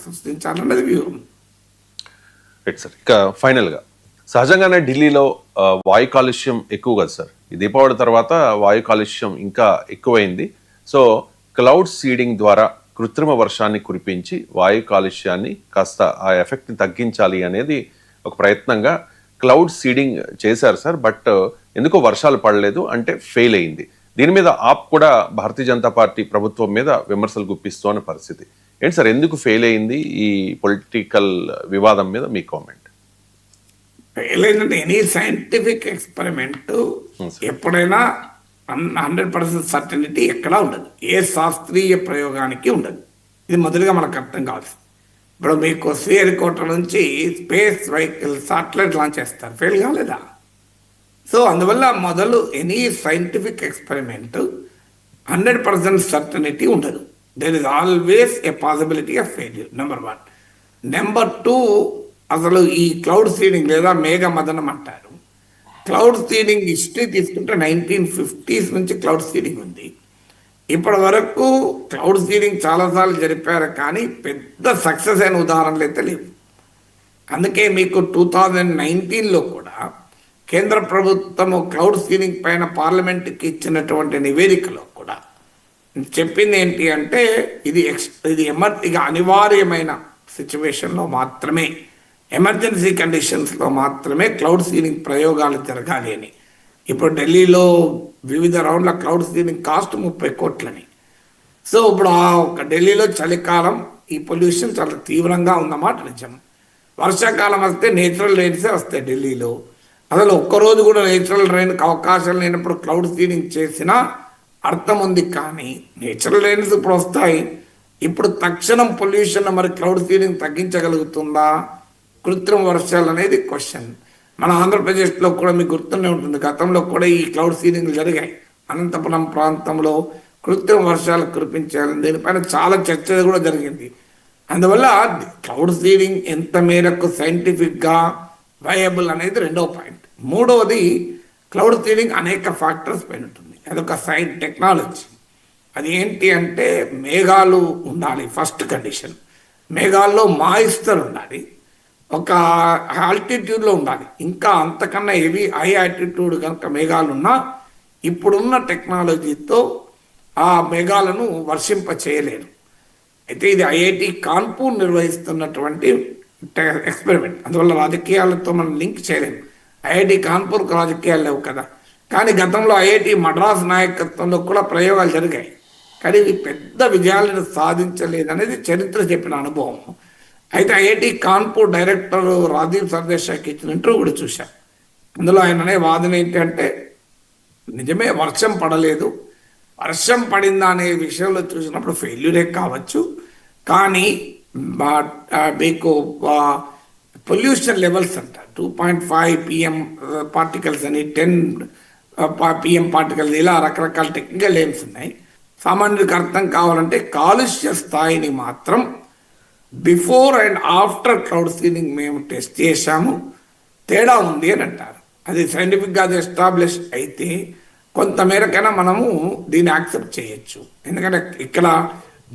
సృష్టించాలన్నది వ్యూహం. Right sir. ఇక ఫైనల్గా సహజంగానే ఢిల్లీలో వాయు కాలుష్యం ఎక్కువ కదా సార్. ఈ దీపావళి తర్వాత వాయు కాలుష్యం ఇంకా ఎక్కువైంది. సో క్లౌడ్ సీడింగ్ ద్వారా కృత్రిమ వర్షాన్ని కురిపించి వాయు కాలుష్యాన్ని కాస్త ఆ ఎఫెక్ట్ని తగ్గించాలి అనేది ఒక ప్రయత్నంగా క్లౌడ్ సీడింగ్ చేశారు సార్. బట్ ఎందుకో వర్షాలు పడలేదు, అంటే ఫెయిల్ అయింది. దీని మీద ఆప్ కూడా భారతీయ జనతా పార్టీ ప్రభుత్వం మీద విమర్శలు గుప్పిస్తూ అనే పరిస్థితి. ఏంటి సార్, ఎందుకు ఫెయిల్ అయింది ఈ పొలిటికల్ వివాదం మీద మీ కామెంట్? ఫెయిల్ అయిందంటే ఎనీ సైంటిఫిక్ ఎక్స్పెరిమెంట్ ఎప్పుడైనా 100% సర్టనిటీ ఎక్కడా ఉండదు. ఏ శాస్త్రీయ ప్రయోగానికి ఉండదు. ఇది మొదలుగా మనకు అర్థం కావాలి. ఇప్పుడు మీకు శ్రీహరికోట నుంచి స్పేస్ వెహికల్ శాటిలైట్ లాంచ్ చేస్తారు, ఫెయిల్ కాలేదా? సో అందువల్ల మొదలు ఎనీ సైంటిఫిక్ ఎక్స్పెరిమెంట్ 100% సర్టనిటీ ఉండదు. There is always a possibility of failure, number 1. Number 2, అసలు ఈ క్లౌడ్ సీడింగ్ లేదా మేఘ మదనం అంటారు. క్లౌడ్ సీడింగ్ హిస్టరీ తీసుకుంటే 1950s నుంచి క్లౌడ్ సీడింగ్ ఉంది. ఇప్పటి వరకు క్లౌడ్ సీడింగ్ చాలాసార్లు జరిపారు, కానీ పెద్ద సక్సెస్ అయిన ఉదాహరణలు అయితే లేవు. అందుకే మీకు 2019లో కూడా కేంద్ర ప్రభుత్వము క్లౌడ్ సీడింగ్ పైన పార్లమెంట్కి ఇచ్చినటువంటి నివేదికలో కూడా చెప్పింది ఏంటి అంటే ఇది ఇక అనివార్యమైన సిచ్యువేషన్లో మాత్రమే, ఎమర్జెన్సీ కండిషన్స్లో మాత్రమే క్లౌడ్ సీడింగ్ ప్రయోగాలు జరగాలి అని. ఇప్పుడు ఢిల్లీలో వివిధ రౌండ్ల క్లౌడ్ సీడింగ్ కాస్ట్ 30 కోట్లని. సో ఇప్పుడు ఢిల్లీలో చలికాలం ఈ పొల్యూషన్ చాలా తీవ్రంగా ఉన్నమాట నిజం. వర్షాకాలం వస్తే నేచురల్ రైన్సే వస్తాయి ఢిల్లీలో. అసలు ఒక్కరోజు కూడా నేచురల్ రైన్కి అవకాశం లేనప్పుడు క్లౌడ్ సీడింగ్ చేసినా అర్థం ఉంది. కానీ నేచురల్ రైన్స్ ఇప్పుడు వస్తాయి. ఇప్పుడు తక్షణం పొల్యూషన్ మరి క్లౌడ్ సీడింగ్ తగ్గించగలుగుతుందా? కృత్రిమ వర్షాలు అనేది క్వశ్చన్. మన ఆంధ్రప్రదేశ్లో కూడా మీకు గుర్తుండే ఉంటుంది, గతంలో కూడా ఈ క్లౌడ్ సీడింగ్లు జరిగాయి. అనంతపురం ప్రాంతంలో కృత్రిమ వర్షాలు కురిపించాలని దీనిపైన చాలా చర్చ కూడా జరిగింది. అందువల్ల క్లౌడ్ సీడింగ్ ఎంత మేరకు సైంటిఫిక్గా వయబుల్ అనేది 2వ పాయింట్. 3వది, క్లౌడ్ సీడింగ్ అనేక ఫ్యాక్టర్స్ పైన ఉంటుంది. అదొక టెక్నాలజీ. అది ఏంటి అంటే మేఘాలు ఉండాలి, ఫస్ట్ కండిషన్. మేఘాల్లో మాయిశ్చర్ ఉండాలి, ఒక ఆల్టిట్యూడ్లో ఉండాలి. ఇంకా అంతకన్నా హై ఆల్టిట్యూడ్ కనుక మేఘాలు ఉన్నా ఇప్పుడున్న టెక్నాలజీతో ఆ మేఘాలను వర్షింప చేయలేరు. అయితే ఇది ఐఐటి కాన్పూర్ నిర్వహిస్తున్నటువంటి ఎక్స్పెరిమెంట్. అందువల్ల రాజకీయాలతో మనం లింక్ చేయలేము. ఐఐటి కాన్పూర్కు రాజకీయాలు లేవు కదా. కానీ గతంలో ఐఐటి మద్రాస్ నాయకత్వంలో కూడా ప్రయోగాలు జరిగాయి, కానీ ఇవి పెద్ద విజయాలను సాధించలేదనేది చరిత్ర చెప్పిన అనుభవం. అయితే ఐఐటి కాన్పూర్ డైరెక్టర్ రాజీవ్ సర్దేశాయికి ఇచ్చిన ఇంటర్వ్యూ కూడా చూశాను. అందులో ఆయన అనే వాదన ఏంటంటే నిజమే వర్షం పడలేదు, వర్షం పడిందా అనే విషయంలో చూసినప్పుడు ఫెయిల్యూరే కావచ్చు, కానీ మీకు పొల్యూషన్ లెవెల్స్ అంట 2.5 PM పార్టికల్స్ అని 10 PM పార్టికల్స్, ఇలా రకరకాల టెక్నికల్ నేమ్స్ ఉన్నాయి. సామాన్యుడికి అర్థం కావాలంటే కాలుష్య స్థాయిని మాత్రం before and after cloud seeding మేము టెస్ట్ చేశాము, తేడా ఉంది అని అంటారు. అది సైంటిఫిక్గా అది ఎస్టాబ్లిష్ అయితే కొంతమేరకైనా మనము దీన్ని యాక్సెప్ట్ చేయొచ్చు. ఎందుకంటే ఇక్కడ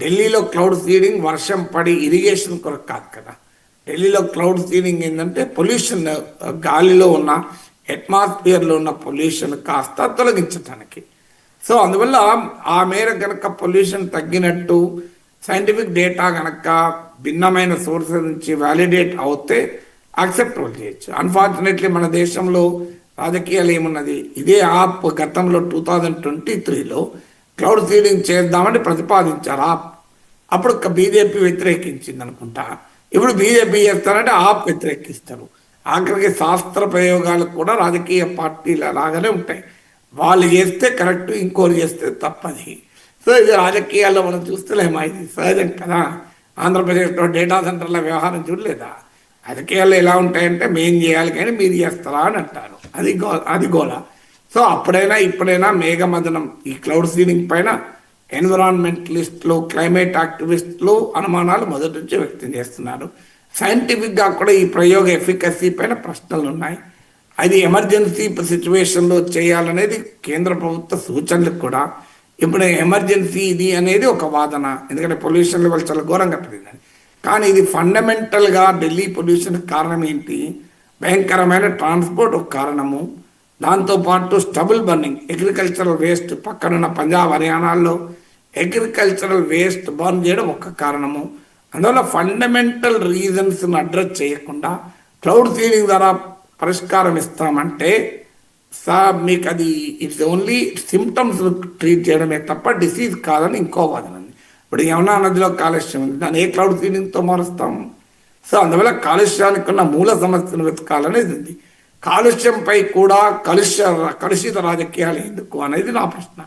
ఢిల్లీలో క్లౌడ్ సీడింగ్ వర్షం పడి ఇరిగేషన్ కొరకు కాదు కదా. ఢిల్లీలో క్లౌడ్ సీడింగ్ ఏంటంటే పొల్యూషన్, గాలిలో ఉన్న అట్మాస్ఫియర్లో ఉన్న పొల్యూషన్ కాస్త తొలగించడానికి. సో అందువల్ల ఆ మేర కనుక పొల్యూషన్ తగ్గినట్టు సైంటిఫిక్ డేటా కనుక భిన్నమైన సోర్సెస్ నుంచి వ్యాలిడేట్ అవుతే యాక్సెప్టబుల్ చేయొచ్చు. అన్ఫార్చునేట్లీ మన దేశంలో రాజకీయాలు ఏమున్నది, ఇదే ఆప్ గతంలో 2023లో క్లౌడ్ సీడింగ్ చేద్దామని ప్రతిపాదించారు ఆప్. అప్పుడు బీజేపీ వ్యతిరేకించింది అనుకుంటా. ఇప్పుడు బీజేపీ చేస్తారంటే ఆప్ వ్యతిరేకిస్తారు. ఆఖరికి శాస్త్ర ప్రయోగాలు కూడా రాజకీయ పార్టీల లాగానే ఉంటాయి. వాళ్ళు చేస్తే కరెక్ట్, ఇంకోరు చేస్తే తప్పది. సో ఇది రాజకీయాల్లో మనం చూస్తలేమా, ఇది సహజం కదా. ఆంధ్రప్రదేశ్లో డేటా సెంటర్ల వ్యవహారం చూడలేదా? రాజకీయాల్లో ఎలా ఉంటాయంటే మేం చేయాలి కానీ మీరు చేస్తారా అని అంటారు. అది గోల. సో అప్పుడైనా ఇప్పుడైనా మేఘమదనం ఈ క్లౌడ్ సీడింగ్ పైన ఎన్విరాన్మెంటలిస్టులు, క్లైమేట్ యాక్టివిస్టులు అనుమానాలు మొదటి నుంచి వ్యక్తం చేస్తున్నారు. సైంటిఫిక్గా కూడా ఈ ప్రయోగ ఎఫికసీ పైన ప్రశ్నలు ఉన్నాయి. అది ఎమర్జెన్సీ సిచ్యువేషన్లో చేయాలనేది కేంద్ర ప్రభుత్వ సూచనలు కూడా. ఇప్పుడు ఎమర్జెన్సీ ఇది అనేది ఒక వాదన, ఎందుకంటే పొల్యూషన్ లెవెల్ చాలా ఘోరంగా పెరిగిందని. కానీ ఇది ఫండమెంటల్గా ఢిల్లీ పొల్యూషన్ కారణం ఏంటి? భయంకరమైన ట్రాన్స్పోర్ట్ ఒక కారణము, దాంతోపాటు స్టబుల్ బర్నింగ్, అగ్రికల్చరల్ వేస్ట్, పక్కనున్న పంజాబ్ హర్యానాల్లో అగ్రికల్చరల్ వేస్ట్ బర్న్ చేయడం ఒక కారణము. అందువల్ల ఫండమెంటల్ రీజన్స్ని అడ్రస్ చేయకుండా క్లౌడ్ సీడింగ్ ద్వారా పరిష్కారం ఇస్తామంటే మీకు అది ఇట్స్ ఓన్లీ సిమ్టమ్స్ ట్రీట్ చేయడమే తప్ప డిసీజ్ కాదని ఇంకో వాదన ఉంది. ఇప్పుడు యమునా నదిలో కాలుష్యం ఉంది, దాన్ని ఏ క్లౌడ్ సీడింగ్తో మారుస్తాము? సో అందువల్ల కాలుష్యానికి ఉన్న మూల సమస్యను వెతకాలనేది ఉంది. కాలుష్యంపై కూడా కలుషిత రాజకీయాలు ఎందుకు అనేది నా ప్రశ్న.